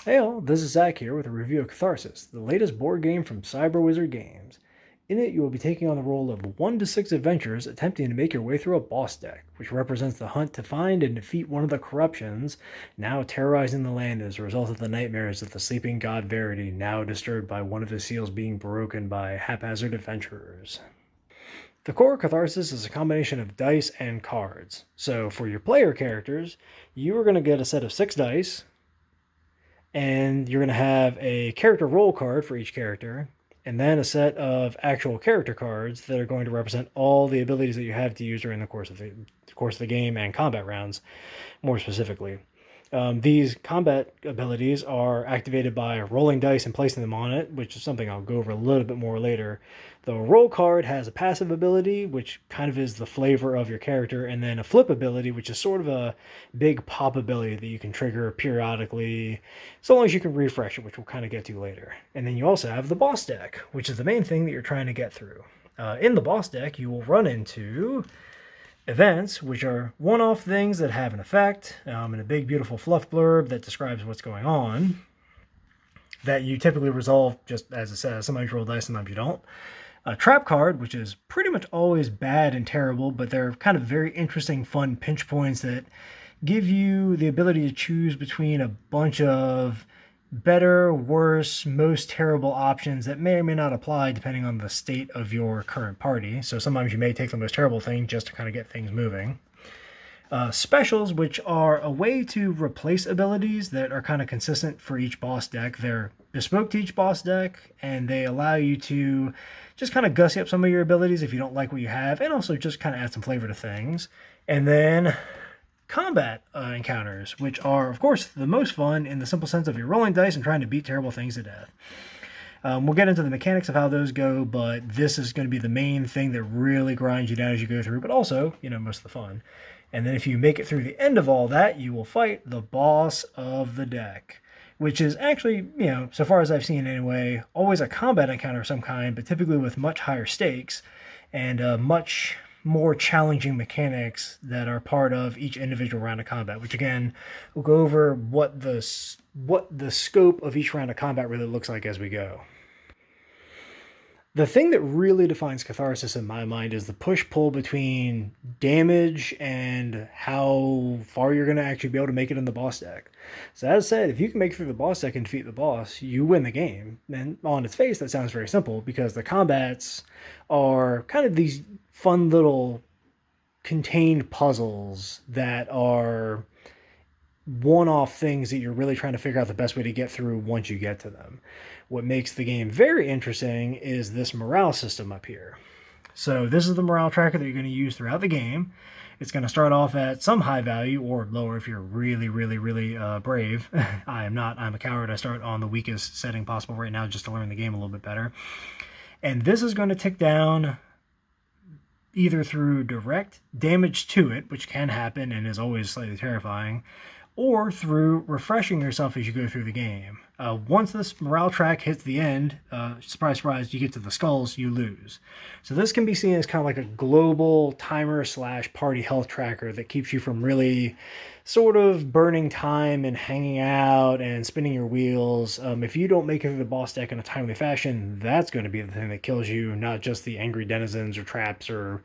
Hey all, this is Zach here with a review of Catharsis, the latest board game from Cyber Wizard Games. In it, you will be taking on the role of 1 to 6 adventurers attempting to make your way through a boss deck, which represents the hunt to find and defeat one of the corruptions now terrorizing the land as a result of the nightmares of the sleeping god Verity, now disturbed by one of his seals being broken by haphazard adventurers. The core Catharsis is a combination of dice and cards. So for your player characters, you are going to get a set of 6 dice, and you're going to have a character role card for each character, and then a set of actual character cards that are going to represent all the abilities that you have to use during the course of the game and combat rounds, more specifically. These combat abilities are activated by rolling dice and placing them on it, which is something I'll go over a little bit more later. The roll card has a passive ability, which kind of is the flavor of your character, and then a flip ability, which is sort of a big pop ability that you can trigger periodically, so long as you can refresh it, which we'll kind of get to later. And then you also have the boss deck, which is the main thing that you're trying to get through. In the boss deck, you will run into events, which are one-off things that have an effect, and a big, beautiful fluff blurb that describes what's going on, that you typically resolve just as it says. Sometimes you roll dice, sometimes you don't. A trap card, which is pretty much always bad and terrible, but they're kind of very interesting, fun pinch points that give you the ability to choose between a bunch of better, worse, most terrible options that may or may not apply depending on the state of your current party. So sometimes you may take the most terrible thing just to kind of get things moving. Specials, which are a way to replace abilities that are kind of consistent for each boss deck. They're bespoke to each boss deck, and they allow you to just kind of gussy up some of your abilities if you don't like what you have, and also just kind of add some flavor to things. And then combat encounters, which are, of course, the most fun in the simple sense of you're rolling dice and trying to beat terrible things to death. We'll get into the mechanics of how those go, but this is going to be the main thing that really grinds you down as you go through, but also, most of the fun. And then if you make it through the end of all that, you will fight the boss of the deck, which is actually, so far as I've seen anyway, always a combat encounter of some kind, but typically with much higher stakes and much more challenging mechanics that are part of each individual round of combat, which again, we'll go over what the scope of each round of combat really looks like as we go. The thing that really defines Catharsis in my mind is the push-pull between damage and how far you're going to actually be able to make it in the boss deck. So as I said, if you can make it through the boss deck and defeat the boss, you win the game. And on its face, that sounds very simple because the combats are kind of these fun little contained puzzles that are one-off things that you're really trying to figure out the best way to get through once you get to them. What makes the game very interesting is this morale system up here. So this is the morale tracker that you're going to use throughout the game. It's going to start off at some high value or lower if you're really, really, really brave. I am not. I'm a coward. I start on the weakest setting possible right now just to learn the game a little bit better. And this is going to tick down either through direct damage to it, which can happen and is always slightly terrifying, or through refreshing yourself as you go through the game. Once this morale track hits the end, surprise, surprise, you get to the skulls, you lose. So this can be seen as kind of like a global timer / party health tracker that keeps you from really sort of burning time and hanging out and spinning your wheels. If you don't make it through the boss deck in a timely fashion, that's going to be the thing that kills you, not just the angry denizens or traps or,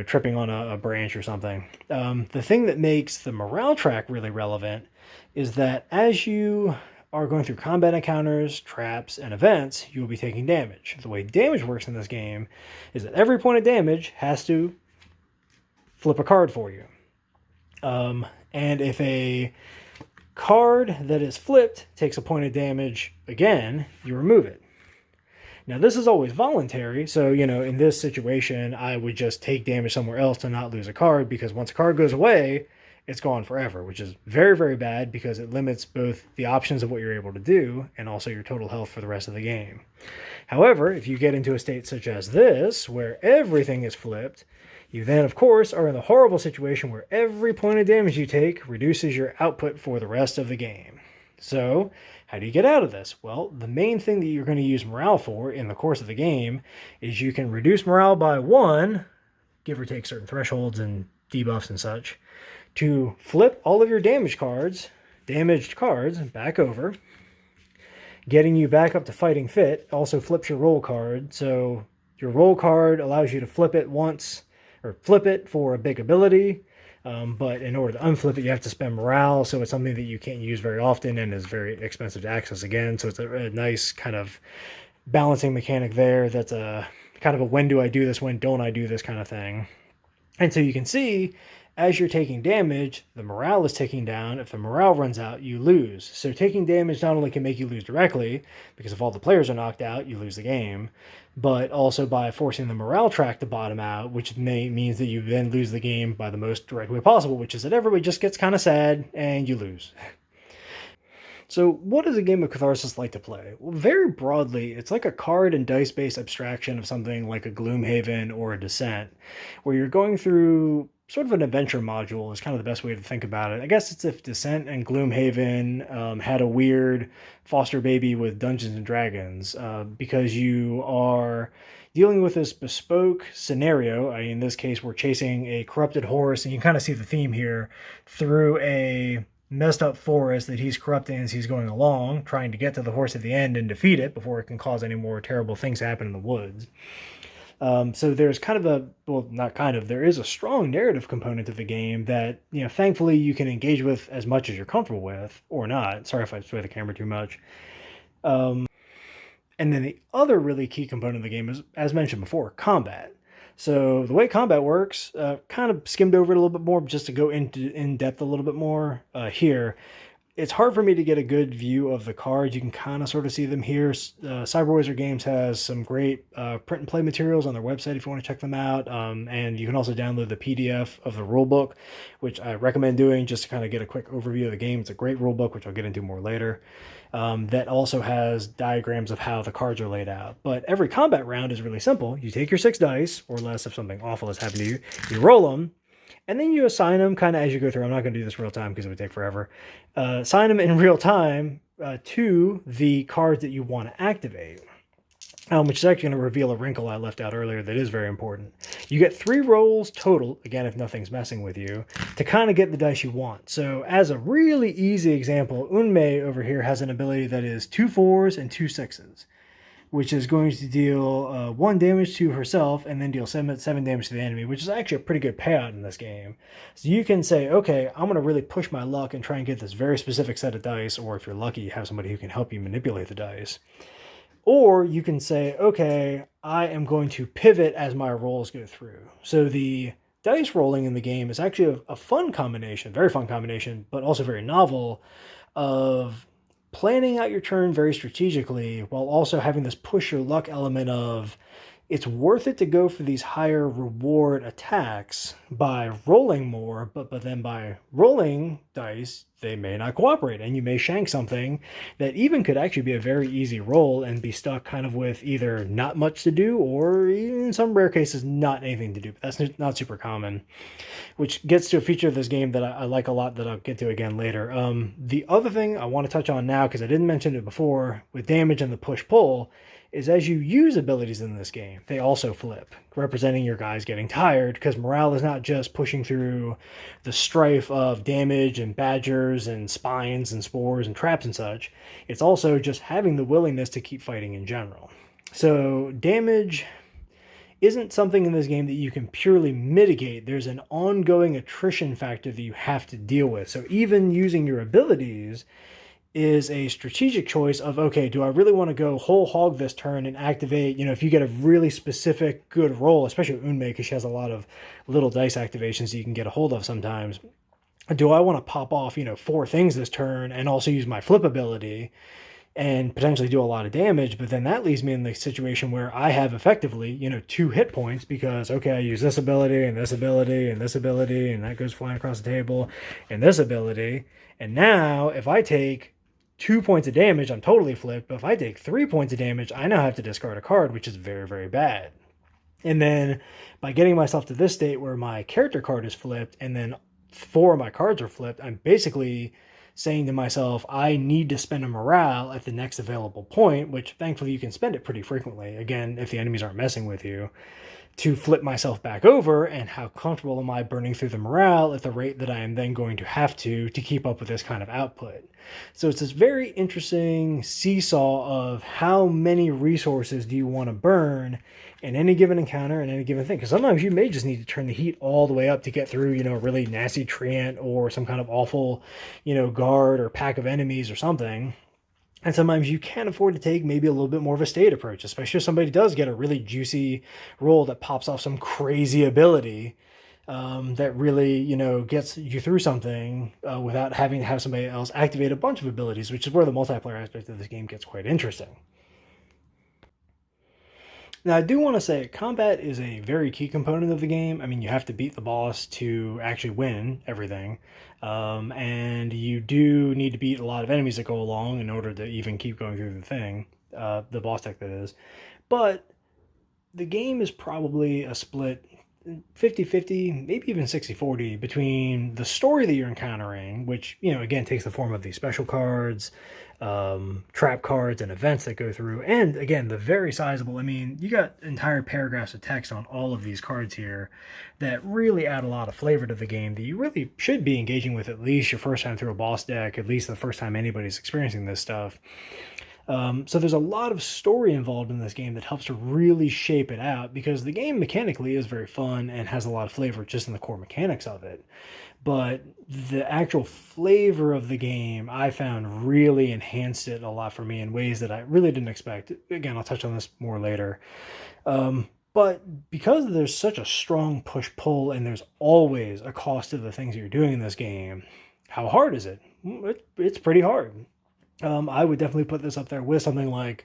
tripping on a branch or something. The thing that makes the morale track really relevant is that as you are going through combat encounters, traps, and events, you will be taking damage. The way damage works in this game is that every point of damage has to flip a card for you. And if a card that is flipped takes a point of damage again, you remove it. Now, this is always voluntary, so, in this situation, I would just take damage somewhere else to not lose a card, because once a card goes away, it's gone forever, which is very, very bad because it limits both the options of what you're able to do and also your total health for the rest of the game. However, if you get into a state such as this, where everything is flipped, you then, of course, are in the horrible situation where every point of damage you take reduces your output for the rest of the game. So, how do you get out of this? Well, the main thing that you're going to use morale for in the course of the game is you can reduce morale by 1, give or take certain thresholds and debuffs and such, to flip all of your damage cards damaged cards back over, getting you back up to fighting fit. Also flips your roll card, so your roll card allows you to flip it once, or flip it for a big ability, but in order to unflip it, you have to spend morale, so it's something that you can't use very often and is very expensive to access again. So it's a nice kind of balancing mechanic there. That's a kind of a when do I do this, when don't I do this kind of thing. And so you can see, as you're taking damage, the morale is ticking down. If the morale runs out, you lose. So taking damage not only can make you lose directly, because if all the players are knocked out, you lose the game, but also by forcing the morale track to bottom out, which means that you then lose the game by the most direct way possible, which is that everybody just gets kind of sad and you lose. So what is a game of Catharsis like to play? Well, very broadly, it's like a card and dice-based abstraction of something like a Gloomhaven or a Descent, where you're going through sort of an adventure module is kind of the best way to think about it. I guess it's if Descent and Gloomhaven had a weird foster baby with Dungeons and Dragons, because you are dealing with this bespoke scenario. In this case, we're chasing a corrupted horse, and you can kind of see the theme here through a messed up forest that he's corrupting as he's going along, trying to get to the horse at the end and defeat it before it can cause any more terrible things to happen in the woods. So there's kind of there is a strong narrative component to the game that, thankfully you can engage with as much as you're comfortable with, or not. Sorry if I sway the camera too much. And then the other really key component of the game is, as mentioned before, combat. So the way combat works, kind of skimmed over it a little bit more, just to go in depth a little bit more here. It's hard for me to get a good view of the cards. You can kind of sort of see them here. Cyber Wizard Games has some great print and play materials on their website if you want to check them out. And you can also download the PDF of the rulebook, which I recommend doing just to kind of get a quick overview of the game. It's a great rulebook, which I'll get into more later. That also has diagrams of how the cards are laid out. But every combat round is really simple. You take your 6 dice, or less if something awful has happened to you. You roll them, and then you assign them kind of as you go through. I'm not going to do this real time because it would take forever. Assign them in real time to the cards that you want to activate, which is actually going to reveal a wrinkle I left out earlier that is very important. You get 3 rolls total, again, if nothing's messing with you, to kind of get the dice you want. So as a really easy example, Unmei over here has an ability that is 2 4s and 2 6s, which is going to deal 1 damage to herself and then deal 7 damage to the enemy, which is actually a pretty good payout in this game. So you can say, okay, I'm going to really push my luck and try and get this very specific set of dice, or if you're lucky, you have somebody who can help you manipulate the dice. Or you can say, okay, I am going to pivot as my rolls go through. So the dice rolling in the game is actually a fun combination, very fun combination, but also very novel, of planning out your turn very strategically while also having this push your luck element of it's worth it to go for these higher reward attacks by rolling more, but then by rolling dice, they may not cooperate, and you may shank something that even could actually be a very easy roll and be stuck kind of with either not much to do or in some rare cases not anything to do. But that's not super common, which gets to a feature of this game that I like a lot that I'll get to again later. The other thing I want to touch on now, because I didn't mention it before, with damage and the push-pull, is as you use abilities in this game, they also flip, representing your guys getting tired, because morale is not just pushing through the strife of damage and badgers and spines and spores and traps and such. It's also just having the willingness to keep fighting in general. So damage isn't something in this game that you can purely mitigate. There's an ongoing attrition factor that you have to deal with. So even using your abilities is a strategic choice of, okay, do I really want to go whole hog this turn and activate, if you get a really specific good roll, especially with Unmei, because she has a lot of little dice activations that you can get a hold of sometimes. Do I want to pop off, 4 things this turn and also use my flip ability and potentially do a lot of damage? But then that leaves me in the situation where I have effectively, 2 hit points because, okay, I use this ability and this ability and this ability, and that goes flying across the table, and this ability. And now if I take 2 points of damage, I'm totally flipped. But if I take 3 points of damage, I now have to discard a card, which is very, very bad. And then by getting myself to this state where my character card is flipped and then 4 of my cards are flipped, I'm basically saying to myself, I need to spend a morale at the next available point, which thankfully you can spend it pretty frequently, again, if the enemies aren't messing with you, to flip myself back over, and how comfortable am I burning through the morale at the rate that I am then going to have to keep up with this kind of output. So it's this very interesting seesaw of how many resources do you want to burn in any given encounter and any given thing. Because sometimes you may just need to turn the heat all the way up to get through, a really nasty treant or some kind of awful, guard or pack of enemies or something. And sometimes you can afford to take maybe a little bit more of a staid approach, especially if somebody does get a really juicy roll that pops off some crazy ability that really, gets you through something without having to have somebody else activate a bunch of abilities, which is where the multiplayer aspect of this game gets quite interesting. Now, I do want to say combat is a very key component of the game. I mean, you have to beat the boss to actually win everything. And you do need to beat a lot of enemies that go along in order to even keep going through the thing, the boss deck that is. But the game is probably a split 50-50, maybe even 60-40 between the story that you're encountering, which, again, takes the form of these special cards, trap cards, and events that go through. And again, the very sizable, you got entire paragraphs of text on all of these cards here that really add a lot of flavor to the game that you really should be engaging with at least your first time through a boss deck, at least the first time anybody's experiencing this stuff. So there's a lot of story involved in this game that helps to really shape it out, because the game mechanically is very fun and has a lot of flavor just in the core mechanics of it. But the actual flavor of the game, I found, really enhanced it a lot for me in ways that I really didn't expect. Again, I'll touch on this more later. But because there's such a strong push-pull and there's always a cost to the things that you're doing in this game, how hard is it? It's pretty hard. I would definitely put this up there with something like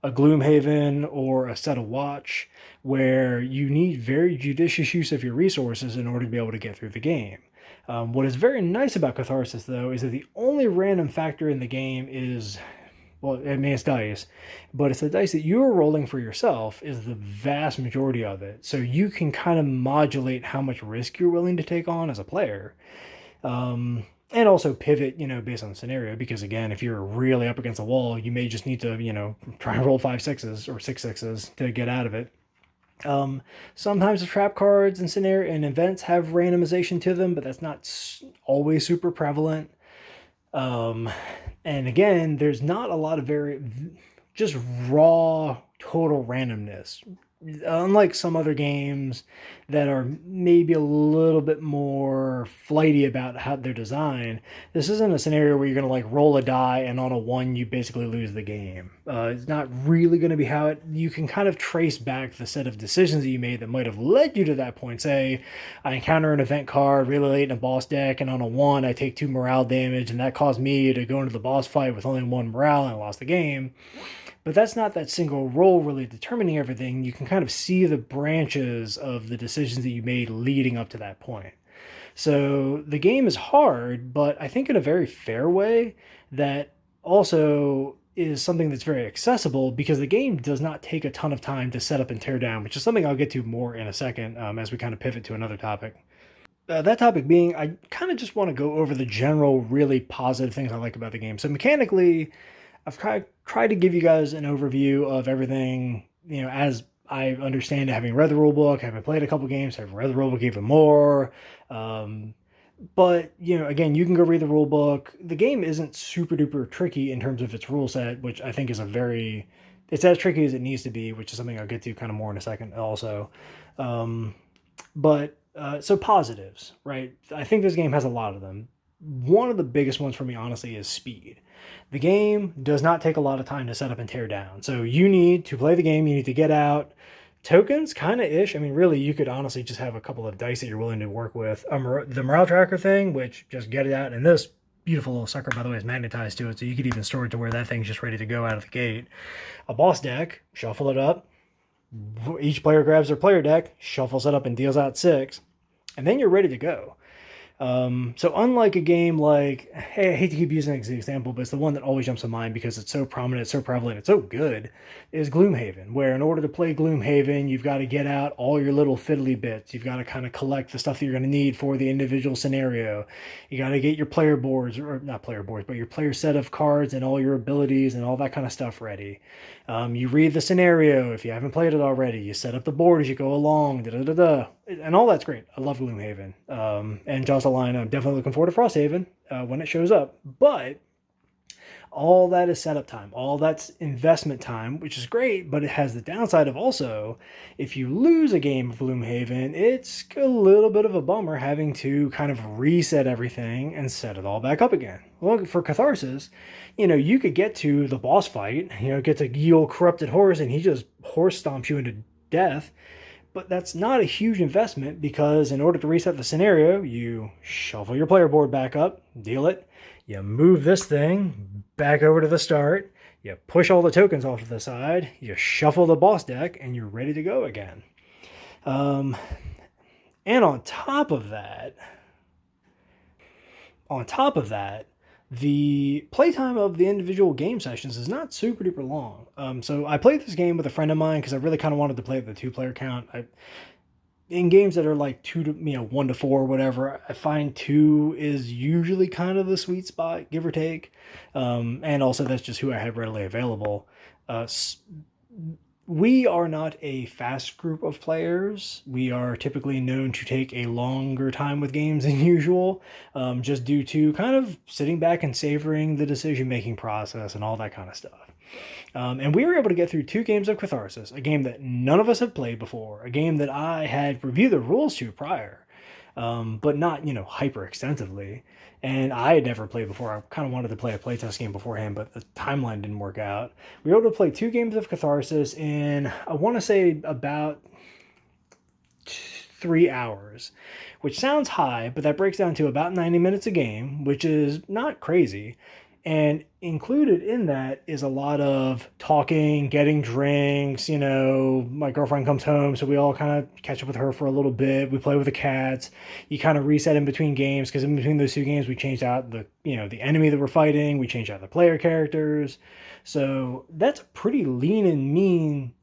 a Gloomhaven or a Set of Watch, where you need very judicious use of your resources in order to be able to get through the game. What is very nice about Catharsis, though, is that the only random factor in the game is, well, it's dice, but it's the dice that you're rolling for yourself is the vast majority of it. So you can kind of modulate how much risk you're willing to take on as a player. And also pivot, based on the scenario, because again, if you're really up against a wall, you may just need to, try and roll 5 6s or 6 6s to get out of it. Sometimes the trap cards and scenario and events have randomization to them, but that's not always super prevalent. And again, there's not a lot of just raw total randomness. Unlike some other games that are maybe a little bit more flighty about how they're designed, this isn't a scenario where you're going to roll a die and on a 1 you basically lose the game. It's not really going to be how you can kind of trace back the set of decisions that you made that might have led you to that point. Say, I encounter an event card really late in a boss deck, and on a 1 I take 2 morale damage, and that caused me to go into the boss fight with only 1 morale and I lost the game. But that's not that single roll really determining everything. You can kind of see the branches of the decisions that you made leading up to that point. So the game is hard, but I think in a very fair way that also is something that's very accessible, because the game does not take a ton of time to set up and tear down, which is something I'll get to more in a second as we kind of pivot to another topic. That topic being, I kind of just want to go over the general really positive things I like about the game. So mechanically, I've tried to give you guys an overview of everything, as I understand it, having read the rulebook, having played a couple games, having read the rulebook even more. But, again, you can go read the rulebook. The game isn't super duper tricky in terms of its rule set, which I think is it's as tricky as it needs to be, which is something I'll get to kind of more in a second also. So positives, right? I think this game has a lot of them. One of the biggest ones for me, honestly, is speed. The game does not take a lot of time to set up and tear down. So you need to play the game, you need to get out. Tokens, kind of ish. Really, you could honestly just have a couple of dice that you're willing to work with. The morale tracker thing, which just get it out. And this beautiful little sucker, by the way, is magnetized to it, so you could even store it to where that thing's just ready to go out of the gate. A boss deck, shuffle it up. Each player grabs their player deck, shuffles it up and deals out 6. And then you're ready to go. So unlike a game like, hey, I hate to keep using it as an example, but it's the one that always jumps to mind because it's so prominent, it's so prevalent, it's so good, is Gloomhaven, where in order to play Gloomhaven, you've got to get out all your little fiddly bits. You've got to kind of collect the stuff that you're going to need for the individual scenario. You got to get your player boards, or not player boards, but your player set of cards and all your abilities and all that kind of stuff ready. You read the scenario if you haven't played it already. You set up the board as you go along, da da da da, and all that's great. I love Gloomhaven, and Jaws of the Lion. I'm definitely looking forward to Frosthaven when it shows up. But all that is setup time, all that's investment time, which is great, but it has the downside of also, if you lose a game of Gloomhaven, it's a little bit of a bummer having to kind of reset everything and set it all back up again. Well, for Catharsis, you could get to the boss fight, get to Gil Corrupted Horse, and he just horse stomps you into death. But that's not a huge investment because in order to reset the scenario, you shuffle your player board back up, deal it, you move this thing back over to the start, you push all the tokens off to the side, you shuffle the boss deck, and you're ready to go again. And on top of that, the playtime of the individual game sessions is not super duper long. So I played this game with a friend of mine because I really kind of wanted to play at the 2-player count. In games that are like 1 to 4 or whatever, I find 2 is usually kind of the sweet spot, give or take. And also that's just who I have readily available. We are not a fast group of players. We are typically known to take a longer time with games than usual, just due to kind of sitting back and savoring the decision-making process and all that kind of stuff. And we were able to get through 2 games of Catharsis, a game that none of us have played before, a game that I had reviewed the rules to prior, but not, hyper extensively. And I had never played before. I kind of wanted to play a playtest game beforehand, but the timeline didn't work out. We were able to play 2 games of Catharsis in, I want to say, about 3 hours, which sounds high, but that breaks down to about 90 minutes a game, which is not crazy. And included in that is a lot of talking, getting drinks. My girlfriend comes home, so we all kind of catch up with her for a little bit. We play with the cats. You kind of reset in between games because in between those 2 games, we changed out the enemy that we're fighting. We changed out the player characters. So that's a pretty lean and mean,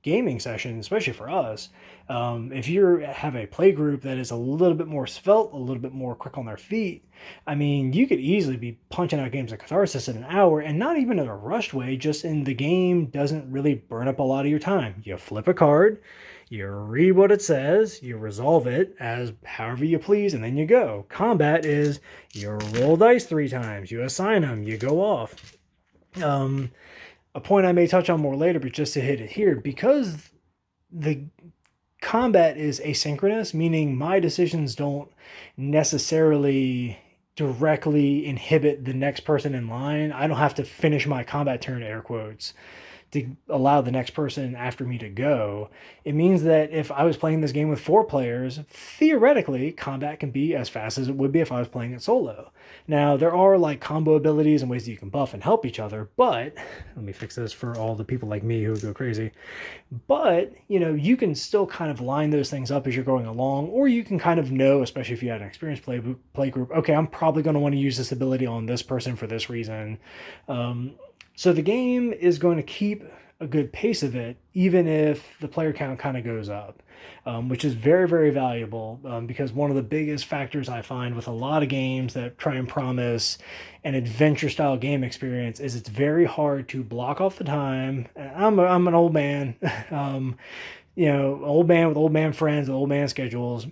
gaming session, especially for us. If you have a play group that is a little bit more svelte, a little bit more quick on their feet, you could easily be punching out games of Catharsis in an hour, and not even in a rushed way, just in the game doesn't really burn up a lot of your time. You flip a card, you read what it says, you resolve it as however you please, and then you go. Combat is you roll dice 3 times, you assign them, you go off. A point I may touch on more later, but just to hit it here, because the combat is asynchronous, meaning my decisions don't necessarily directly inhibit the next person in line. I don't have to finish my combat turn, air quotes, to allow the next person after me to go. It means that if I was playing this game with 4 players, theoretically, combat can be as fast as it would be if I was playing it solo. Now, there are like combo abilities and ways that you can buff and help each other, but let me fix this for all the people like me who go crazy. But, you can still kind of line those things up as you're going along, or you can kind of know, especially if you had an experienced play group, okay, I'm probably going to want to use this ability on this person for this reason. So the game is going to keep a good pace of it, even if the player count kind of goes up, which is very, very valuable because one of the biggest factors I find with a lot of games that try and promise an adventure-style game experience is it's very hard to block off the time. I'm an old man, old man with old man friends, old man schedules.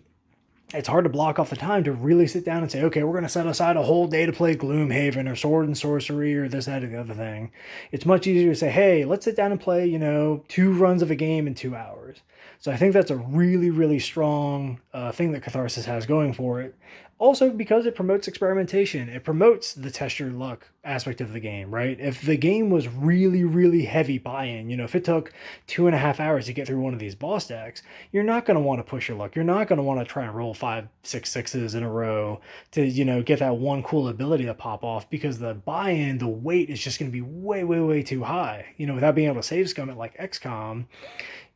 It's hard to block off the time to really sit down and say, okay, we're going to set aside a whole day to play Gloomhaven or Sword and Sorcery or this, that, or the other thing. It's much easier to say, hey, let's sit down and play, 2 runs of a game in 2 hours. So I think that's a really, really strong thing that Catharsis has going for it. Also because it promotes experimentation. It promotes the test your luck aspect of the game, right? If the game was really, really heavy buy-in, if it took 2.5 hours to get through one of these boss decks, you're not going to want to push your luck. You're not going to want to try and roll 5, 6 sixes in a row to, get that one cool ability to pop off, because the buy-in, the weight is just going to be way, way, way too high. Without being able to save scum it like XCOM,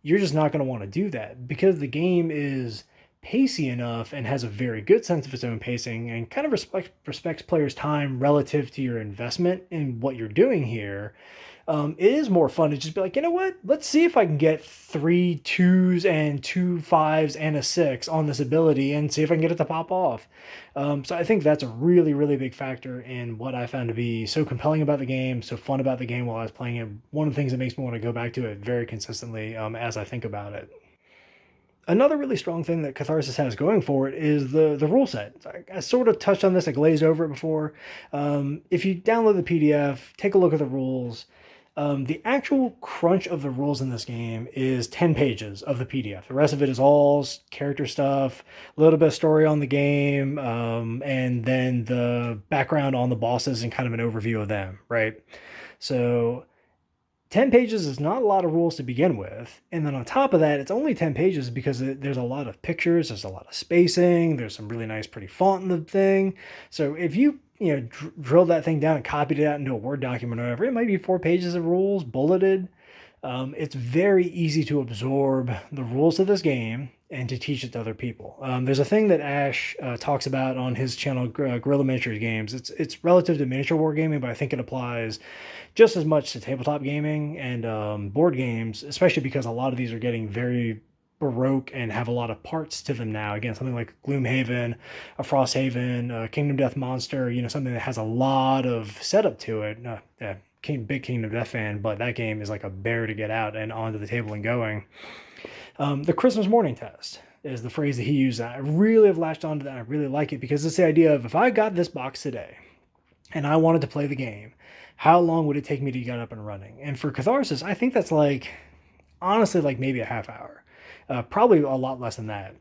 you're just not going to want to do that because the game is pacey enough and has a very good sense of its own pacing and kind of respects players' time relative to your investment in what you're doing here, it is more fun to just be like, you know what? Let's see if I can get 3 2s and 2 5s and a 6 on this ability and see if I can get it to pop off. So I think that's a really, really big factor in what I found to be so compelling about the game, so fun about the game while I was playing it. One of the things that makes me want to go back to it very consistently as I think about it. Another really strong thing that Catharsis has going for it is the rule set. I sort of touched on this, I glazed over it before. If you download the PDF, take a look at the rules. The actual crunch of the rules in this game is 10 pages of the PDF. The rest of it is all character stuff, a little bit of story on the game, and then the background on the bosses and kind of an overview of them, right? So 10 pages is not a lot of rules to begin with. And then on top of that, it's only 10 pages because there's a lot of pictures, there's a lot of spacing, there's some really nice, pretty font in the thing. So if you drilled that thing down and copied it out into a Word document or whatever, it might be 4 pages of rules, bulleted. It's very easy to absorb the rules of this game and to teach it to other people. There's a thing that Ash talks about on his channel, Gorilla Miniatures Games. It's relative to miniature wargaming, but I think it applies just as much to tabletop gaming and board games, especially because a lot of these are getting very baroque and have a lot of parts to them now. Again, something like Gloomhaven, a Frosthaven, a Kingdom Death Monster, something that has a lot of setup to it. Big Kingdom Death fan, but that game is like a bear to get out and onto the table and going. The Christmas morning test is the phrase that he used. I really have latched onto that. I really like it because it's the idea of if I got this box today and I wanted to play the game, how long would it take me to get up and running? And for Catharsis, I think that's honestly maybe a half hour. Probably a lot less than that.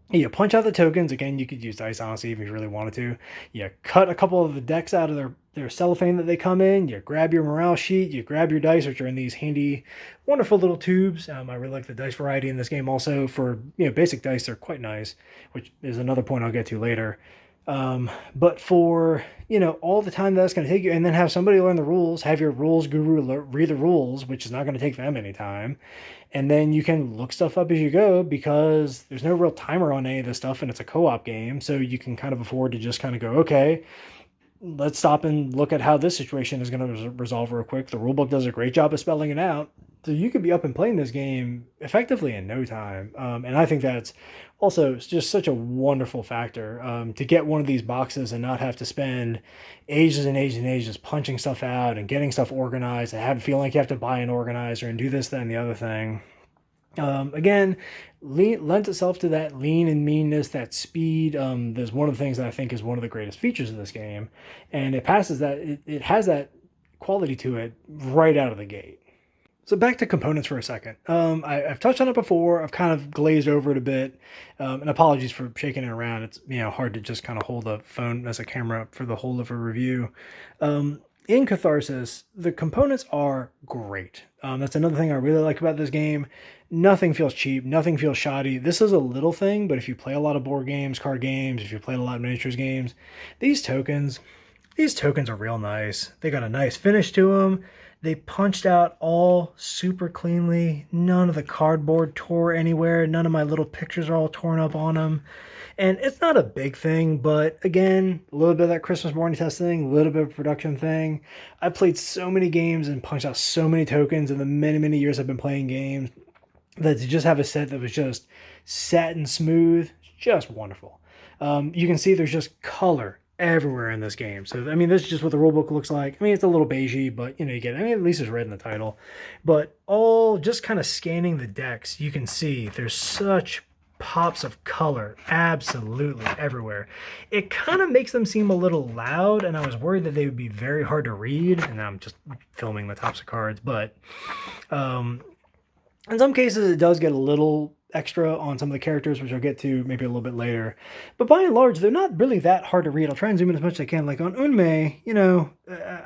You punch out the tokens. Again, you could use dice, honestly, if you really wanted to. You cut a couple of the decks out of their cellophane that they come in. You grab your morale sheet. You grab your dice, which are in these handy, wonderful little tubes. I really like the dice variety in this game also. For basic dice, they're quite nice, which is another point I'll get to later. But for, all the time that's going to take you, and then have somebody learn the rules, have your rules guru read the rules, which is not going to take them any time. And then you can look stuff up as you go because there's no real timer on any of this stuff and it's a co-op game. So you can kind of afford to just kind of go, okay, let's stop and look at how this situation is going to resolve real quick. The rulebook does a great job of spelling it out. So you could be up and playing this game effectively in no time. And I think that's also just such a wonderful factor to get one of these boxes and not have to spend ages and ages and ages punching stuff out and getting stuff organized and have feeling like you have to buy an organizer and do this, that, and the other thing. Again, lends itself to that lean and meanness, that speed. There's one of the things that I think is one of the greatest features of this game. And it passes that, it has that quality to it right out of the gate. So back to components for a second. I've touched on it before. I've kind of glazed over it a bit. And apologies for shaking it around. It's hard to just kind of hold the phone as a camera for the whole of a review. In Catharsis, the components are great. That's another thing I really like about this game. Nothing feels cheap. Nothing feels shoddy. This is a little thing, but if you play a lot of board games, card games, if you play a lot of miniatures games, these tokens are real nice. They got a nice finish to them. They punched out all super cleanly. None of the cardboard tore anywhere. None of my little pictures are all torn up on them. And it's not a big thing, but again, a little bit of that Christmas morning test thing, a little bit of production thing. I've played so many games and punched out so many tokens in the many, many years I've been playing games that to just have a set that was just satin smooth, just wonderful. You can see there's just color everywhere in this game. So, this is just what the rulebook looks like. It's a little beigey, but you get it. At least it's red in the title. But all just kind of scanning the decks, you can see there's such pops of color absolutely everywhere. It kind of makes them seem a little loud, and I was worried that they would be very hard to read, and I'm just filming the tops of cards. But in some cases, it does get a little extra on some of the characters, which I'll get to maybe a little bit later. But by and large, they're not really that hard to read. I'll try and zoom in as much as I can. Like on Unmei,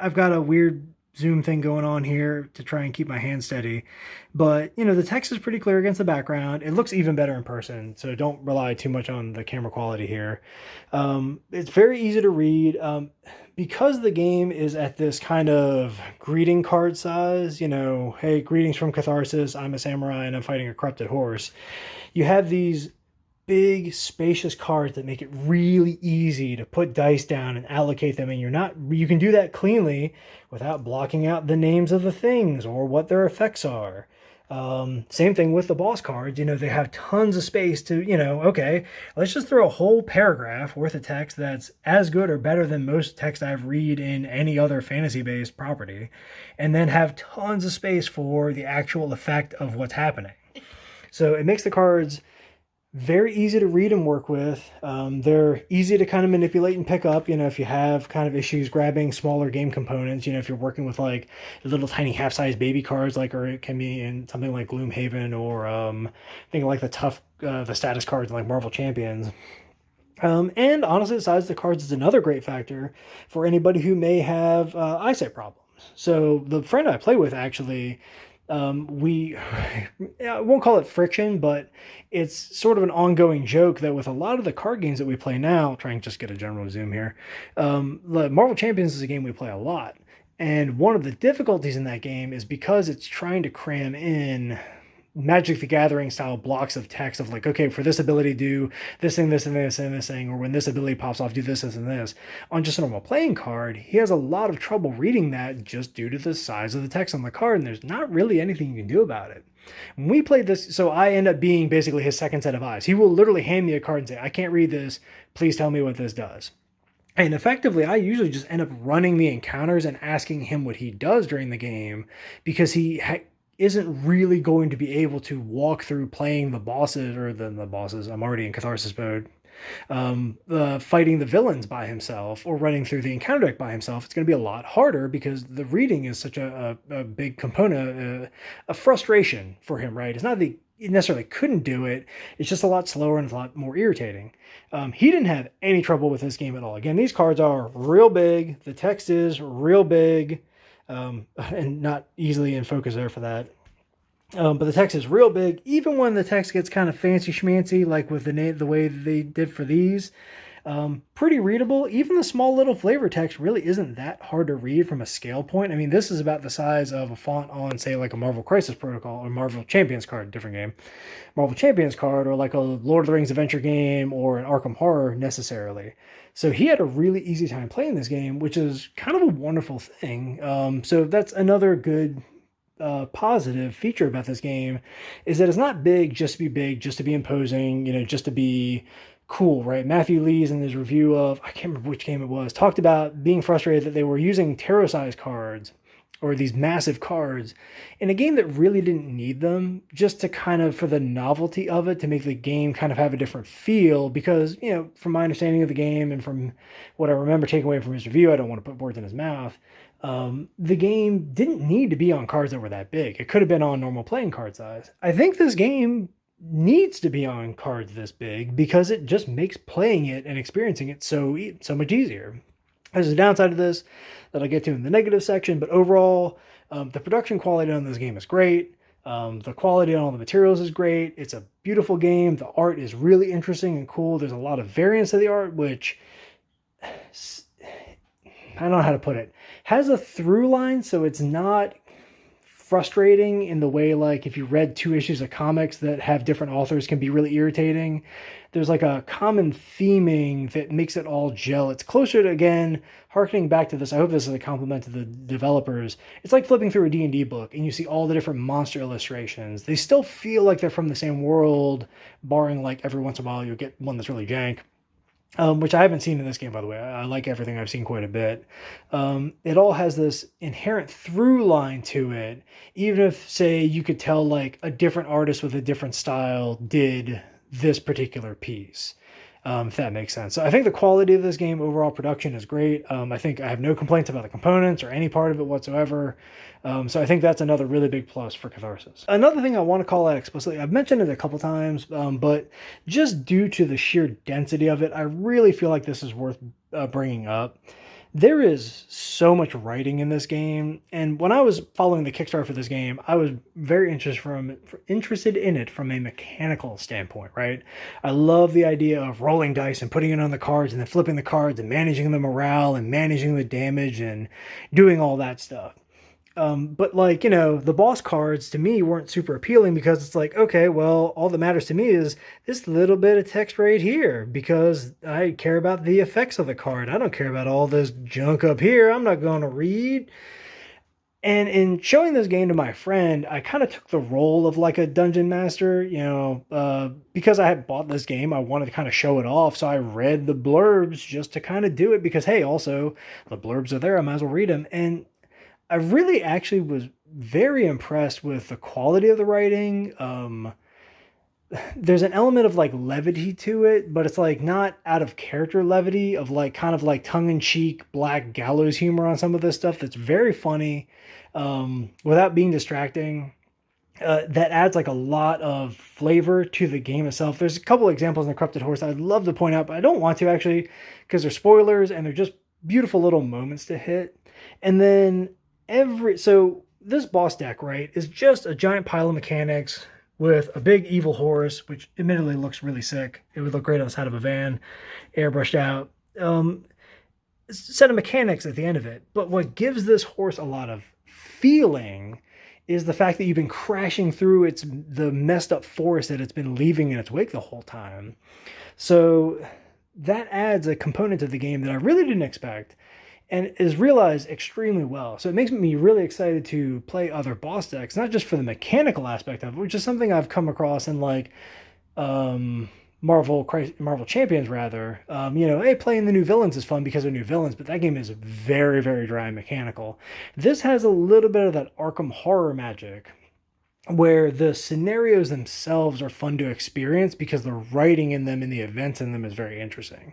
I've got a weird zoom thing going on here to try and keep my hand steady. But, the text is pretty clear against the background. It looks even better in person, so don't rely too much on the camera quality here. It's very easy to read. Because the game is at this kind of greeting card size, hey, greetings from Catharsis, I'm a samurai and I'm fighting a corrupted horse. You have these big, spacious cards that make it really easy to put dice down and allocate them, and you can do that cleanly without blocking out the names of the things or what their effects are. Same thing with the boss cards. They have tons of space to, okay, let's just throw a whole paragraph worth of text that's as good or better than most text I've read in any other fantasy-based property, and then have tons of space for the actual effect of what's happening. So it makes the cards very easy to read and work with. They're easy to kind of manipulate and pick up, if you have kind of issues grabbing smaller game components, if you're working with like little tiny half-size baby cards, or it can be in something like Gloomhaven, or think like the status cards like Marvel Champions. And honestly, the size of the cards is another great factor for anybody who may have eyesight problems. So the friend I play with actually, I won't call it friction, but it's sort of an ongoing joke that with a lot of the card games that we play now, I'll try and just get a general zoom here. Marvel Champions is a game we play a lot. And one of the difficulties in that game is because it's trying to cram in Magic the Gathering style blocks of text of like, okay, for this ability, do this thing, this and this and this thing, or when this ability pops off, do this, this, and this. On just a normal playing card, he has a lot of trouble reading that just due to the size of the text on the card, and there's not really anything you can do about it. When we played this, so I end up being basically his second set of eyes. He will literally hand me a card and say, I can't read this, please tell me what this does. And effectively, I usually just end up running the encounters and asking him what he does during the game, because he isn't really going to be able to walk through playing the bosses, I'm already in Catharsis mode, fighting the villains by himself or running through the encounter deck by himself. It's going to be a lot harder because the reading is such a big component, a frustration for him, right? It's not that he necessarily couldn't do it, it's just a lot slower and a lot more irritating. He didn't have any trouble with this game at all. Again, these cards are real big, the text is real big, and not easily in focus there for that. But the text is real big, even when the text gets kind of fancy schmancy, like with the way they did for these. Pretty readable. Even the small little flavor text really isn't that hard to read from a scale point. I mean, this is about the size of a font on, say, like a Marvel Crisis Protocol or Marvel Champions card, different game. Marvel Champions card, or like a Lord of the Rings adventure game or an Arkham Horror necessarily. So he had a really easy time playing this game, which is kind of a wonderful thing. So that's another good positive feature about this game, is that it's not big just to be big, just to be imposing, just to be cool, right? Matthew Lees, in his review of, I can't remember which game it was, talked about being frustrated that they were using tarot-sized cards, or these massive cards, in a game that really didn't need them, just to kind of, for the novelty of it, to make the game kind of have a different feel, because, from my understanding of the game and from what I remember taking away from his review, I don't want to put words in his mouth, the game didn't need to be on cards that were that big. It could have been on normal playing card size. I think this game needs to be on cards this big because it just makes playing it and experiencing it so much easier. There's a downside to this that I'll get to in the negative section, but overall, the production quality on this game is great. The quality on all the materials is great. It's a beautiful game. The art is really interesting and cool. There's a lot of variance to the art, which, I don't know how to put it, has a through line, so it's not frustrating in the way, like, if you read 2 issues of comics that have different authors can be really irritating. There's like a common theming that makes it all gel. It's closer to, again, harkening back to this, I hope this is a compliment to the developers, it's like flipping through a D&D book and you see all the different monster illustrations. They still feel like they're from the same world, barring like every once in a while you'll get one that's really jank. Which I haven't seen in this game, by the way. I like everything I've seen quite a bit. It all has this inherent through line to it, even if, say, you could tell like a different artist with a different style did this particular piece, if that makes sense. So I think the quality of this game, overall production, is great. I think I have no complaints about the components or any part of it whatsoever. So I think that's another really big plus for Catharsis. Another thing I want to call out explicitly, I've mentioned it a couple times, but just due to the sheer density of it, I really feel like this is worth bringing up. There is so much writing in this game, and when I was following the Kickstarter for this game, I was very interested in it from a mechanical standpoint, right? I love the idea of rolling dice and putting it on the cards and then flipping the cards and managing the morale and managing the damage and doing all that stuff. But like, the boss cards to me weren't super appealing because it's like, okay, well, all that matters to me is this little bit of text right here because I care about the effects of the card. I don't care about all this junk up here. I'm not going to read. And in showing this game to my friend, I kind of took the role of like a dungeon master, because I had bought this game, I wanted to kind of show it off. So I read the blurbs just to kind of do it because, hey, also the blurbs are there. I might as well read them. And I really actually was very impressed with the quality of the writing. There's an element of like levity to it, but it's like not out of character levity of like kind of like tongue in cheek black gallows humor on some of this stuff that's very funny, without being distracting. That adds like a lot of flavor to the game itself. There's a couple examples in the Corrupted Horse I'd love to point out, but I don't want to actually because they're spoilers and they're just beautiful little moments to hit. And then so this boss deck, right, is just a giant pile of mechanics with a big evil horse, which admittedly looks really sick. It would look great on the side of a van, airbrushed out. Set of mechanics at the end of it. But what gives this horse a lot of feeling is the fact that you've been crashing through the messed up forest that it's been leaving in its wake the whole time. So that adds a component to the game that I really didn't expect and is realized extremely well. So it makes me really excited to play other boss decks, not just for the mechanical aspect of it, which is something I've come across in like Marvel Champions rather. Hey, playing the new villains is fun because they're new villains, but that game is very, very dry and mechanical. This has a little bit of that Arkham horror magic where the scenarios themselves are fun to experience because the writing in them and the events in them is very interesting.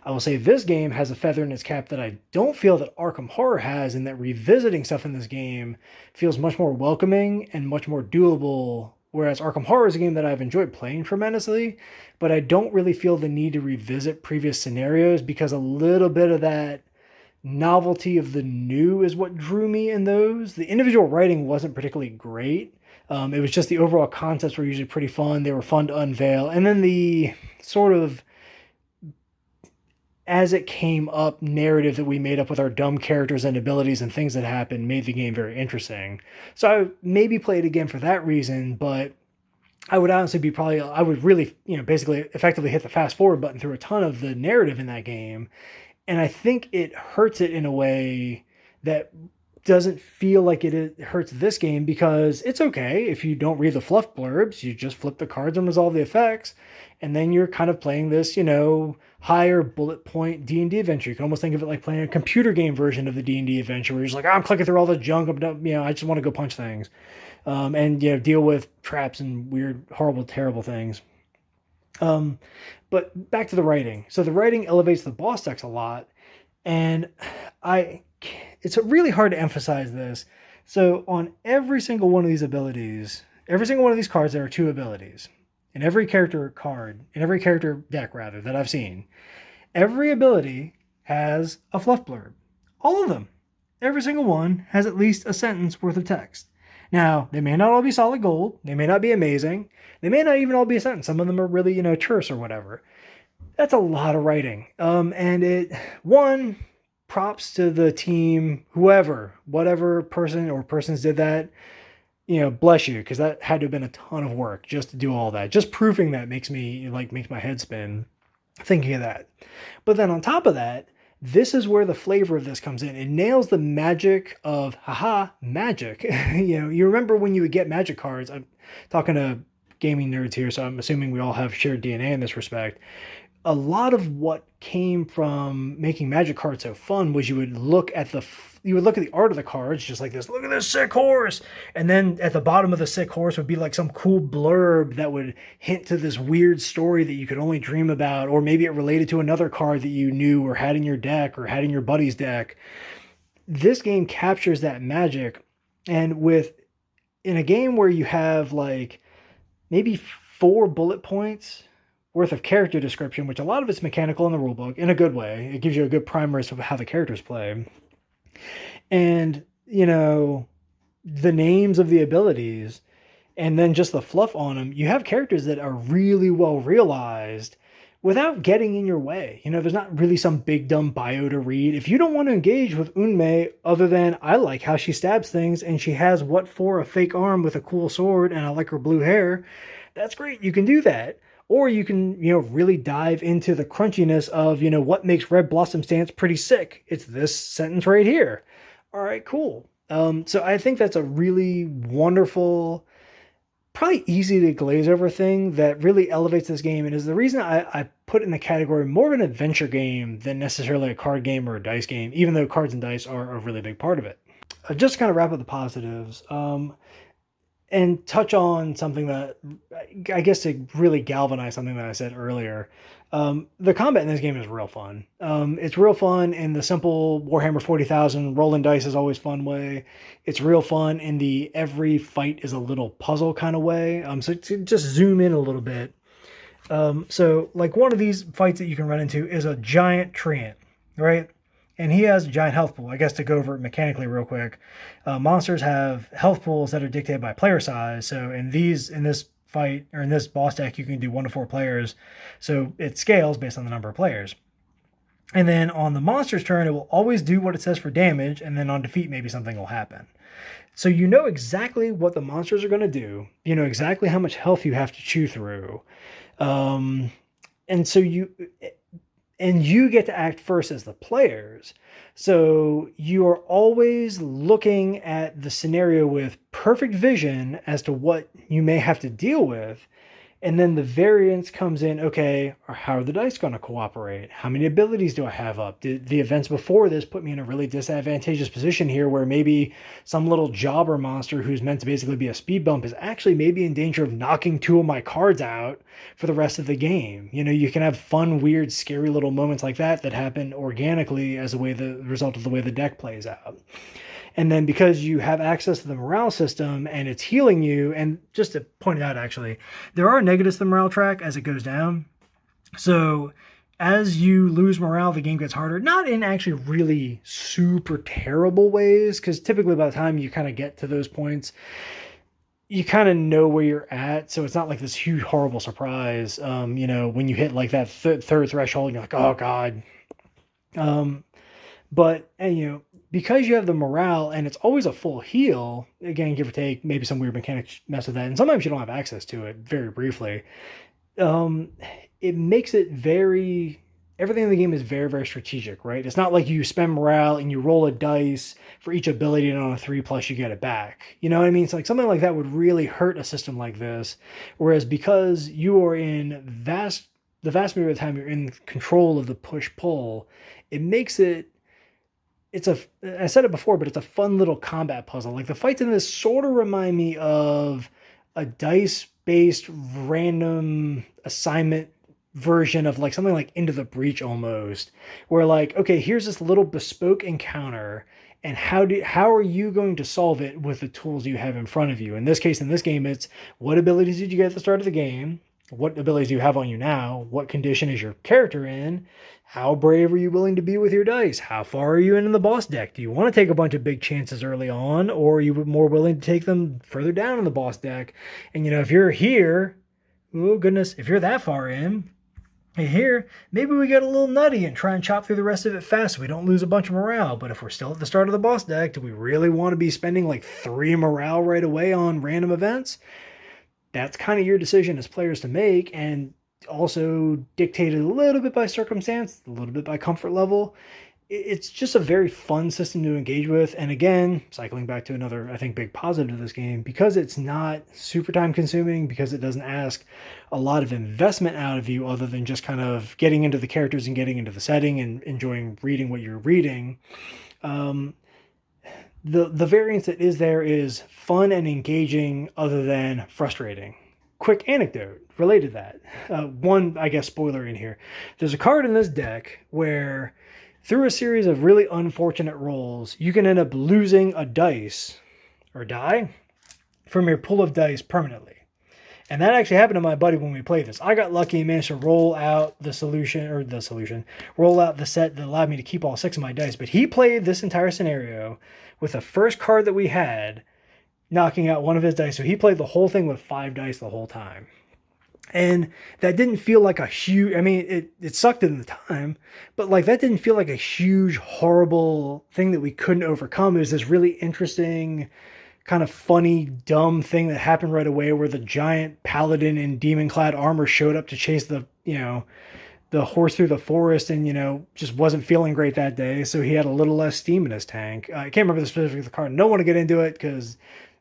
I will say this game has a feather in its cap that I don't feel that Arkham Horror has, in that revisiting stuff in this game feels much more welcoming and much more doable, whereas Arkham Horror is a game that I've enjoyed playing tremendously, but I don't really feel the need to revisit previous scenarios because a little bit of that novelty of the new is what drew me in those. The individual writing wasn't particularly great. It was just the overall concepts were usually pretty fun. They were fun to unveil. And then the sort of as it came up narrative that we made up with our dumb characters and abilities and things that happened made the game very interesting. So I would maybe play it again for that reason, but I would honestly I would really, basically effectively hit the fast forward button through a ton of the narrative in that game. And I think it hurts it in a way that doesn't feel like it hurts this game, because it's okay if you don't read the fluff blurbs, you just flip the cards and resolve the effects, and then you're kind of playing this, higher bullet point D&D adventure. You can almost think of it like playing a computer game version of the D&D adventure where you're just like, I'm clicking through all the junk, I just want to go punch things, and deal with traps and weird, horrible, terrible things. But back to the writing. So the writing elevates the boss decks a lot, and it's really hard to emphasize this. So on every single one of these abilities, every single one of these cards, there are two abilities. In every character deck rather, that I've seen, every ability has a fluff blurb. All of them. Every single one has at least a sentence worth of text. Now, they may not all be solid gold. They may not be amazing. They may not even all be a sentence. Some of them are really, terse or whatever. That's a lot of writing. Props to the team, whatever person or persons did that, bless you, because that had to have been a ton of work just to do all that. Just proofing that makes my head spin thinking of that. But then on top of that, this is where the flavor of this comes in. It nails the magic of, magic. You remember when you would get magic cards. I'm talking to gaming nerds here, so I'm assuming we all have shared DNA in this respect. A lot of what came from making magic cards so fun was you would look at the art of the cards, just like this, look at this sick horse. And then at the bottom of the sick horse would be like some cool blurb that would hint to this weird story that you could only dream about, or maybe it related to another card that you knew or had in your deck or had in your buddy's deck. This game captures that magic. And in a game where you have like maybe 4 bullet points worth of character description, which a lot of it's mechanical in the rulebook in a good way. It gives you a good primer of how the characters play. And, the names of the abilities, and then just the fluff on them. You have characters that are really well realized without getting in your way. There's not really some big dumb bio to read. If you don't want to engage with Unmei other than I like how she stabs things and she has what for a fake arm with a cool sword and I like her blue hair, that's great. You can do that. Or you can, really dive into the crunchiness of, what makes Red Blossom Stance pretty sick. It's this sentence right here. All right, cool. So I think that's a really wonderful, probably easy to glaze over thing that really elevates this game and is the reason I put it in the category more of an adventure game than necessarily a card game or a dice game, even though cards and dice are a really big part of it. Just to kind of wrap up the positives, and touch on something that I guess to really galvanize something that I said earlier. The combat in this game is real fun. It's real fun in the simple Warhammer 40,000 rolling dice is always fun way. It's real fun in the every fight is a little puzzle kind of way. So to just zoom in a little bit. So like one of these fights that you can run into is a giant treant, right? And he has a giant health pool. I guess to go over it mechanically real quick, monsters have health pools that are dictated by player size. So in this fight or in this boss deck, you can do 1 to 4 players. So it scales based on the number of players. And then on the monster's turn, it will always do what it says for damage. And then on defeat, maybe something will happen. So you know exactly what the monsters are going to do. You know exactly how much health you have to chew through. And so you get to act first as the players. So you are always looking at the scenario with perfect vision as to what you may have to deal with. And then the variance comes in, okay, or how are the dice going to cooperate? How many abilities do I have up? Did the events before this put me in a really disadvantageous position here where maybe some little jobber monster who's meant to basically be a speed bump is actually maybe in danger of knocking 2 of my cards out for the rest of the game? You can have fun, weird, scary little moments like that happen organically as the result of the way the deck plays out. And then because you have access to the morale system and it's healing you, and just to point it out, actually, there are negatives to the morale track as it goes down. So as you lose morale, the game gets harder. Not in actually really super terrible ways, because typically by the time you kind of get to those points, you kind of know where you're at. So it's not like this huge, horrible surprise, when you hit like that third threshold, you're like, oh, God. But because you have the morale and it's always a full heal, again, give or take, maybe some weird mechanics mess with that. And sometimes you don't have access to it very briefly. It makes it everything in the game is very, very strategic, right? It's not like you spend morale and you roll a dice for each ability and on a 3+ you get it back. You know what I mean? It's like something like that would really hurt a system like this. Whereas because you are in the vast majority of the time you're in control of the push-pull, it makes it, I said it before, but it's a fun little combat puzzle. Like the fights in this sort of remind me of a dice-based random assignment version of like something like Into the Breach almost, where like, okay, here's this little bespoke encounter, and how are you going to solve it with the tools you have in front of you? In this case, in this game, it's what abilities did you get at the start of the game? What abilities do you have on you now? What condition is your character in? How brave are you willing to be with your dice? How far are you into the boss deck? Do you want to take a bunch of big chances early on, or are you more willing to take them further down in the boss deck? And if you're here, oh goodness, if you're that far in, here, maybe we get a little nutty and try and chop through the rest of it fast so we don't lose a bunch of morale. But if we're still at the start of the boss deck, do we really want to be spending like 3 morale right away on random events? That's kind of your decision as players to make, and also dictated a little bit by circumstance, a little bit by comfort level. It's just a very fun system to engage with. And again, cycling back to another, I think, big positive of this game, because it's not super time consuming, because it doesn't ask a lot of investment out of you other than just kind of getting into the characters and getting into the setting and enjoying reading what you're reading. The variance that is there is fun and engaging other than frustrating. Quick anecdote related to that. One, I guess, spoiler in here. There's a card in this deck where through a series of really unfortunate rolls, you can end up losing a dice or die from your pool of dice permanently. And that actually happened to my buddy when we played this. I got lucky and managed to roll out roll out the set that allowed me to keep all 6 of my dice. But he played this entire scenario with the first card that we had, knocking out one of his dice. So he played the whole thing with 5 dice the whole time. And that didn't feel like a huge, I mean, it sucked in the time, but like that didn't feel like a huge, horrible thing that we couldn't overcome. It was this really interesting, kind of funny, dumb thing that happened right away where the giant paladin in demon clad armor showed up to chase the horse through the forest and, just wasn't feeling great that day. So he had a little less steam in his tank. I can't remember the specifics of the card. Don't want to get into it because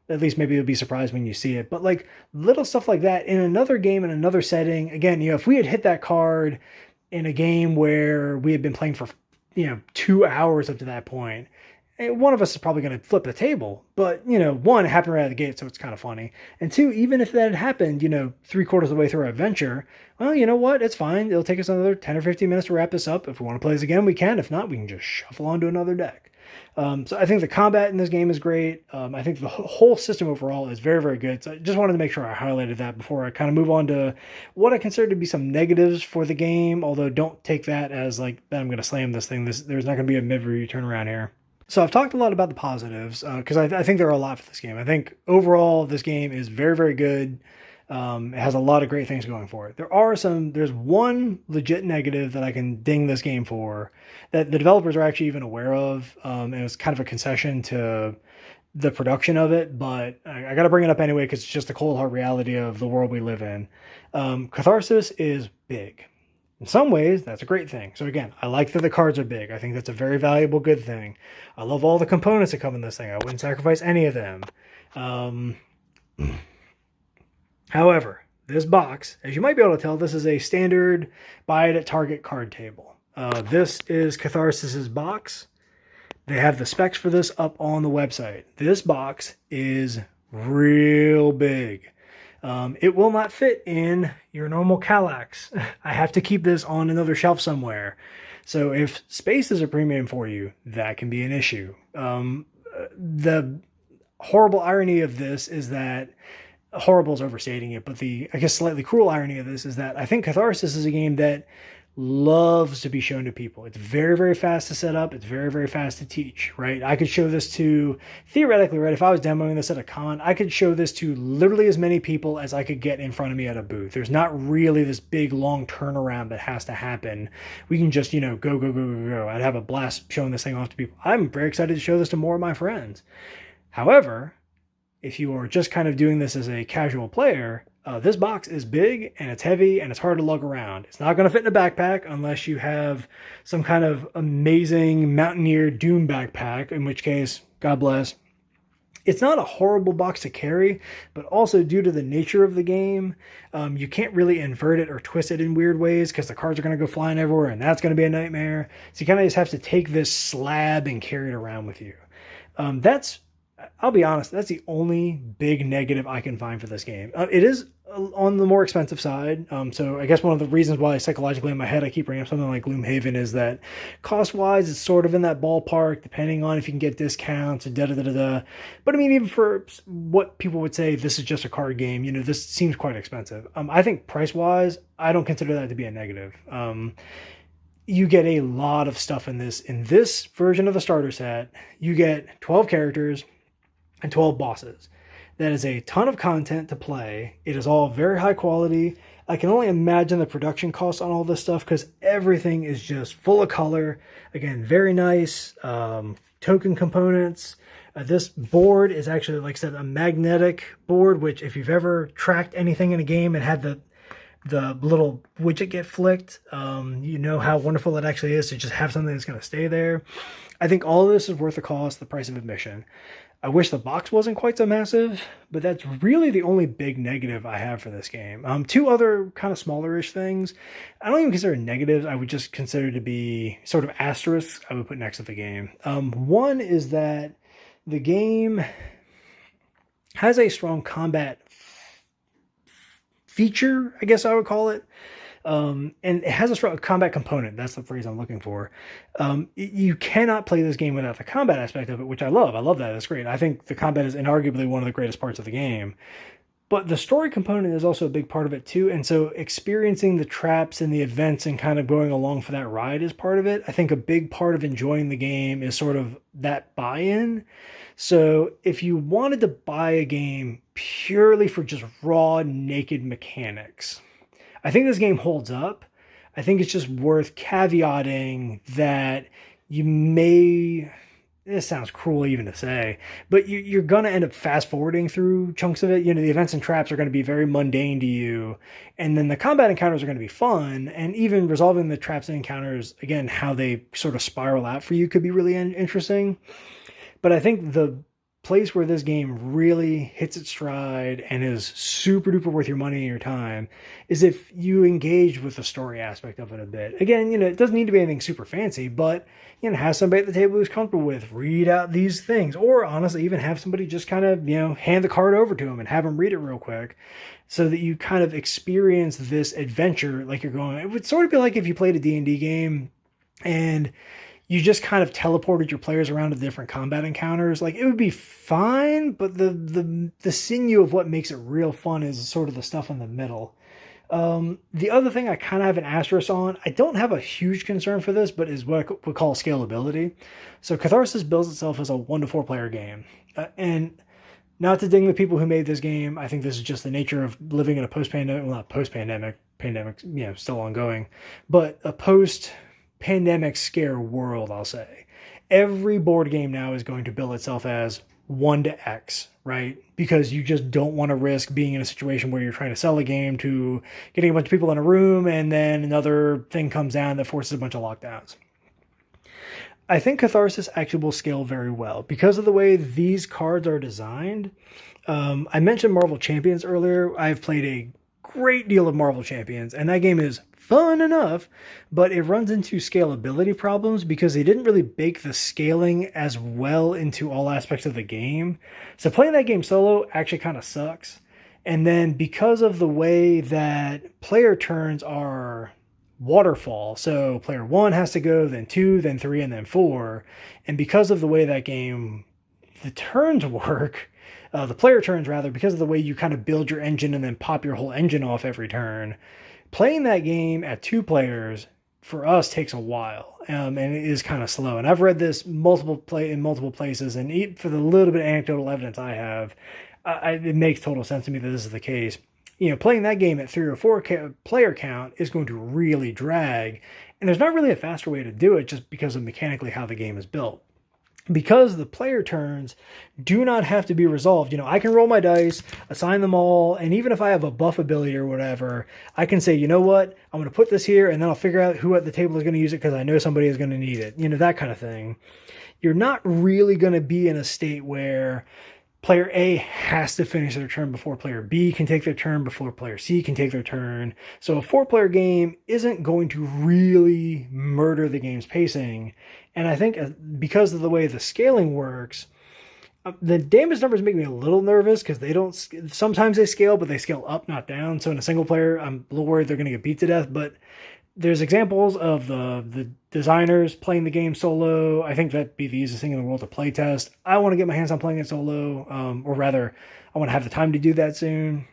at least maybe you'll be surprised when you see it. But like little stuff like that in another game, in another setting, again, if we had hit that card in a game where we had been playing for, 2 hours up to that point, one of us is probably going to flip the table. But, one, it happened right out of the gate, so it's kind of funny. And two, even if that had happened, 3/4 of the way through our adventure, well, you know what? It's fine. It'll take us another 10 or 15 minutes to wrap this up. If we want to play this again, we can. If not, we can just shuffle on to another deck. So I think the combat in this game is great. I think the whole system overall is very, very good. So I just wanted to make sure I highlighted that before I kind of move on to what I consider to be some negatives for the game. Although don't take that as like that I'm going to slam this thing. There's not going to be a mid-review turnaround here. So I've talked a lot about the positives because I think there are a lot for this game. I think overall this game is very, very good. It has a lot of great things going for it. There's one legit negative that I can ding this game for that the developers are actually even aware of. And it was kind of a concession to the production of it, but I got to bring it up anyway because it's just the cold hard reality of the world we live in. Catharsis is big. In some ways, that's a great thing. So again, I like that the cards are big. I think that's a very valuable, good thing. I love all the components that come in this thing. I wouldn't sacrifice any of them. However, this box, as you might be able to tell, this is a standard buy it at Target card table. This is Catharsis's box. They have the specs for this up on the website. This box is real big. It will not fit in your normal Kallax. I have to keep this on another shelf somewhere. So if space is a premium for you, that can be an issue. The horrible irony of this is that horrible is overstating it, but the, I guess, slightly cruel irony of this is that I think Catharsis is a game that loves to be shown to people. It's very, very fast to set up. It's very, very fast to teach, right? I could show this to, theoretically, right, if I was demoing this at a con, I could show this to literally as many people as I could get in front of me at a booth. There's not really this big, long turnaround that has to happen. We can just, go. I'd have a blast showing this thing off to people. I'm very excited to show this to more of my friends. However, if you are just kind of doing this as a casual player, this box is big and it's heavy and it's hard to lug around. It's not going to fit in a backpack unless you have some kind of amazing Mountaineer Doom backpack, in which case, God bless. It's not a horrible box to carry, but also due to the nature of the game, you can't really invert it or twist it in weird ways because the cards are going to go flying everywhere and that's going to be a nightmare. So you kind of just have to take this slab and carry it around with you. I'll be honest, that's the only big negative I can find for this game. It is on the more expensive side. So I guess one of the reasons why psychologically in my head I keep bringing up something like Gloomhaven is that cost-wise it's sort of in that ballpark, depending on if you can get discounts and da-da-da-da-da. But I mean, even for what people would say this is just a card game, this seems quite expensive. I think price-wise, I don't consider that to be a negative. You get a lot of stuff in this. In this version of the starter set, you get 12 characters and 12 bosses. That is a ton of content to play. It is all very high quality. I can only imagine the production costs on all this stuff because everything is just full of color. Again, very nice token components. This board is actually, like I said, a magnetic board, which if you've ever tracked anything in a game and had the little widget get flicked, you know how wonderful it actually is to just have something that's going to stay there. I think all of this is worth the cost, the price of admission. I wish the box wasn't quite so massive, but that's really the only big negative I have for this game. Two other kind of smaller-ish things. I don't even consider negatives. I would just consider to be sort of asterisks I would put next to the game. One is that the game has a strong combat feature, I guess I would call it. And it has a strong combat component. That's the phrase I'm looking for. You cannot play this game without the combat aspect of it, which I love. I love that. That's great. I think the combat is inarguably one of the greatest parts of the game. But the story component is also a big part of it too. And so experiencing the traps and the events and kind of going along for that ride is part of it. I think a big part of enjoying the game is sort of that buy-in. So if you wanted to buy a game purely for just raw, naked mechanics, I think this game holds up. I think it's just worth caveating that you may, this sounds cruel even to say, but you're going to end up fast forwarding through chunks of it. You know, the events and traps are going to be very mundane to you. And then the combat encounters are going to be fun. And even resolving the traps and encounters, again, how they sort of spiral out for you could be really interesting. But I think the place where this game really hits its stride and is super duper worth your money and your time is if you engage with the story aspect of it a bit. Again, you know, it doesn't need to be anything super fancy, but, you know, have somebody at the table who's comfortable with, read out these things, or honestly, even have somebody just kind of, you know, hand the card over to them and have them read it real quick so that you kind of experience this adventure like you're going. It would sort of be like if you played a D&D game and you just kind of teleported your players around to different combat encounters. Like, it would be fine, but the sinew of what makes it real fun is sort of the stuff in the middle. The other thing I kind of have an asterisk on, I don't have a huge concern for this, but is what we call scalability. So Catharsis builds itself as a 1 to 4 player game. And not to ding the people who made this game, I think this is just the nature of living in a post-pandemic, well, not post-pandemic, pandemic, you know, still ongoing, but a post-pandemic scare world, I'll say. Every board game now is going to bill itself as 1 to X, right? Because you just don't want to risk being in a situation where you're trying to sell a game to getting a bunch of people in a room and then another thing comes down that forces a bunch of lockdowns. I think Catharsis actually will scale very well because of the way these cards are designed. I mentioned Marvel Champions earlier. I've played a great deal of Marvel Champions, and that game is fun enough, but it runs into scalability problems because they didn't really bake the scaling as well into all aspects of the game. So playing that game solo actually kind of sucks. And then because of the way that player turns are waterfall, so player 1 has to go, then 2, then 3, and then 4. And because of the way that game, the turns work, the player turns rather, because of the way you kind of build your engine and then pop your whole engine off every turn, playing that game at 2 players for us takes a while, and it is kind of slow. And I've read this in multiple places, and for the little bit of anecdotal evidence I have, it makes total sense to me that this is the case. You know, playing that game at 3 or 4 player count is going to really drag, and there's not really a faster way to do it just because of mechanically how the game is built. Because the player turns do not have to be resolved. You know, I can roll my dice, assign them all, and even if I have a buff ability or whatever, I can say, you know what, I'm going to put this here, and then I'll figure out who at the table is going to use it because I know somebody is going to need it. You know, that kind of thing. You're not really going to be in a state where player A has to finish their turn before player B can take their turn, before player C can take their turn. So a 4-player game isn't going to really murder the game's pacing. And I think because of the way the scaling works, the damage numbers make me a little nervous because they don't, sometimes they scale, but they scale up, not down. So in a single player, I'm a little worried they're going to get beat to death, but there's examples of the designers playing the game solo. I think that'd be the easiest thing in the world to play test. I want to get my hands on playing it solo, or rather, I want to have the time to do that soon.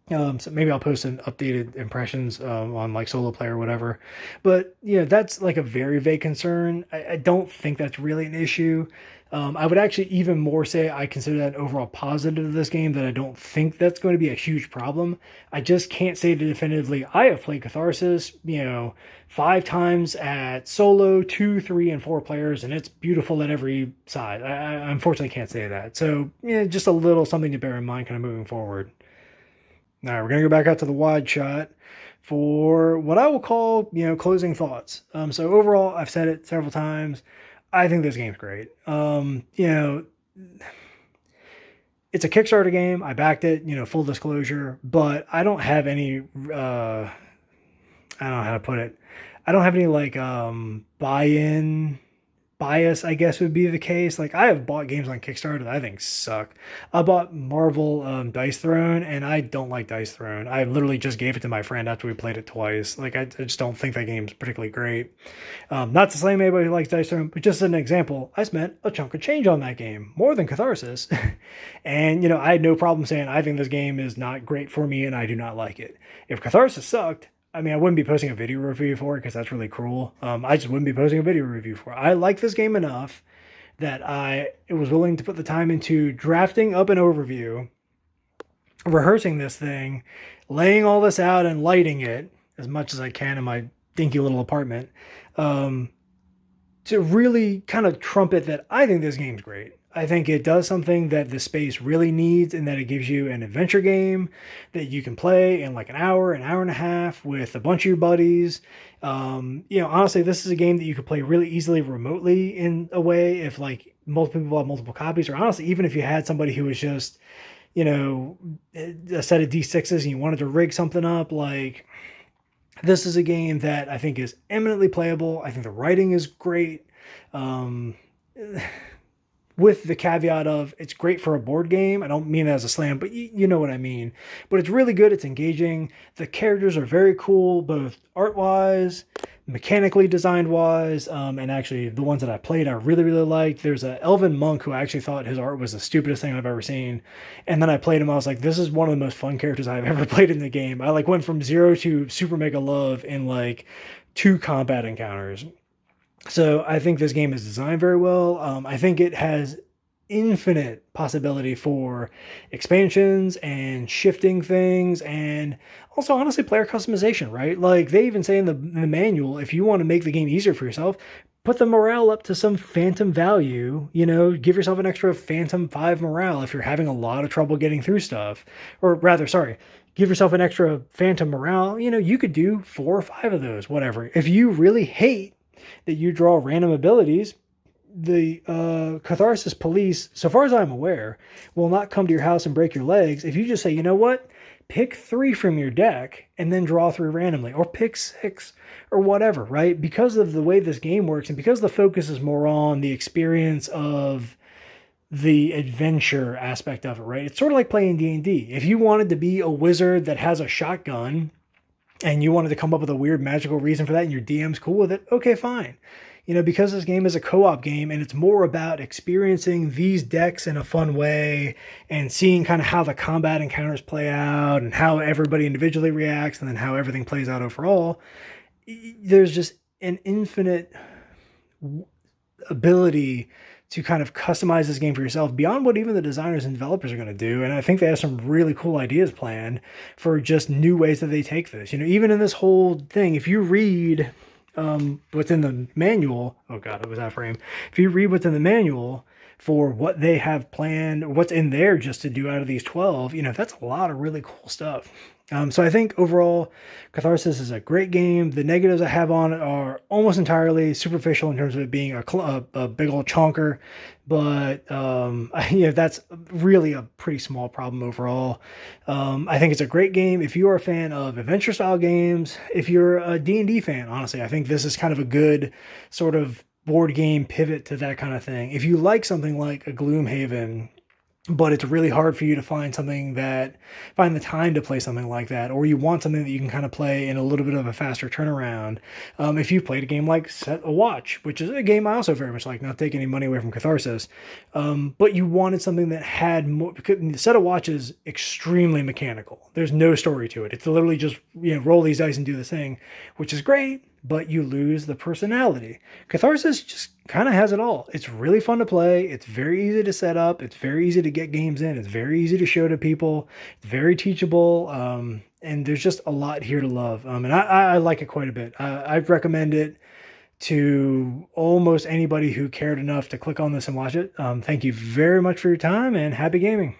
So maybe I'll post an updated impressions on like solo play or whatever. But yeah, that's like a very vague concern. I don't think that's really an issue. I would actually even more say I consider that an overall positive of this game, that I don't think that's going to be a huge problem. I just can't say definitively. I have played Catharsis, 5 times at solo, 2, 3, and 4 players, and it's beautiful at every side. I unfortunately can't say that. So yeah, just a little something to bear in mind kind of moving forward. All right, we're going to go back out to the wide shot for what I will call, closing thoughts. So overall, I've said it several times. I think this game's great. It's a Kickstarter game. I backed it, full disclosure, but I don't have any, I don't know how to put it. I don't have any buy-in bias, I guess would be the case. Like, I have bought games on Kickstarter that I think suck. I bought Marvel Dice Throne, and I don't like Dice Throne. I literally just gave it to my friend after we played it twice. Like, I just don't think that game's particularly great. Not to blame anybody who likes Dice Throne, but just as an example, I spent a chunk of change on that game, more than Catharsis. And, I had no problem saying I think this game is not great for me and I do not like it. If Catharsis sucked, I wouldn't be posting a video review for it because that's really cruel. I just wouldn't be posting a video review for it. I like this game enough that I was willing to put the time into drafting up an overview rehearsing this thing, laying all this out and lighting it as much as I can in my dinky little apartment, um, to really kind of trumpet that I think this game's great. I think it does something that the space really needs, and that it gives you an adventure game that you can play in like an hour and a half with a bunch of your buddies. Honestly, this is a game that you could play really easily remotely in a way if like multiple people have multiple copies, or honestly, even if you had somebody who was just, a set of D6s and you wanted to rig something up, like this is a game that I think is eminently playable. I think the writing is great. Um, with the caveat of it's great for a board game. I don't mean that as a slam, but you know what I mean. But it's really good. It's engaging. The characters are very cool, both art wise, mechanically designed wise, and actually the ones that I played I really really liked. There's a elven monk who I actually thought his art was the stupidest thing I've ever seen, and then I played him. I was like, this is one of the most fun characters I've ever played in the game. I like went from 0 to super mega love in like 2 combat encounters. So I think this game is designed very well. I think it has infinite possibility for expansions and shifting things, and also honestly player customization, right? Like they even say in the manual, if you want to make the game easier for yourself, put the morale up to some phantom value, give yourself an extra phantom 5 morale if you're having a lot of trouble getting through stuff. Or rather, sorry, give yourself an extra phantom morale. You could do 4 or 5 of those, whatever. If you really hate that you draw random abilities, the Catharsis police, so far as I'm aware, will not come to your house and break your legs if you just say, you know what, pick 3 from your deck and then draw 3 randomly, or pick 6 or whatever, right? Because of the way this game works, and because the focus is more on the experience of the adventure aspect of it, right? It's sort of like playing D&D. If you wanted to be a wizard that has a shotgun and you wanted to come up with a weird magical reason for that and your DM's cool with it, okay, fine. Because this game is a co-op game and it's more about experiencing these decks in a fun way and seeing kind of how the combat encounters play out and how everybody individually reacts and then how everything plays out overall, there's just an infinite ability to kind of customize this game for yourself beyond what even the designers and developers are going to do. And I think they have some really cool ideas planned for just new ways that they take this. Even in this whole thing, if you read what's in the manual, oh God, it was out of frame. If you read what's in the manual for what they have planned, what's in there just to do out of these 12, that's a lot of really cool stuff. So I think overall, Catharsis is a great game. The negatives I have on it are almost entirely superficial in terms of it being a big old chonker, but that's really a pretty small problem overall. I think it's a great game. If you are a fan of adventure style games, if you're a D&D fan, honestly, I think this is kind of a good sort of board game pivot to that kind of thing. If you like something like a Gloomhaven, but it's really hard for you to find the time to play something like that, or you want something that you can kind of play in a little bit of a faster turnaround. If you've played a game like Set a Watch, which is a game I also very much like, not taking any money away from Catharsis, but you wanted something that had more, because Set a Watch is extremely mechanical. There's no story to it. It's literally just, roll these dice and do this thing, which is great, but you lose the personality. Catharsis just kind of has it all. It's really fun to play. It's very easy to set up. It's very easy to get games in. It's very easy to show to people. It's very teachable. And there's just a lot here to love. And I like it quite a bit. I'd recommend it to almost anybody who cared enough to click on this and watch it. Thank you very much for your time and happy gaming.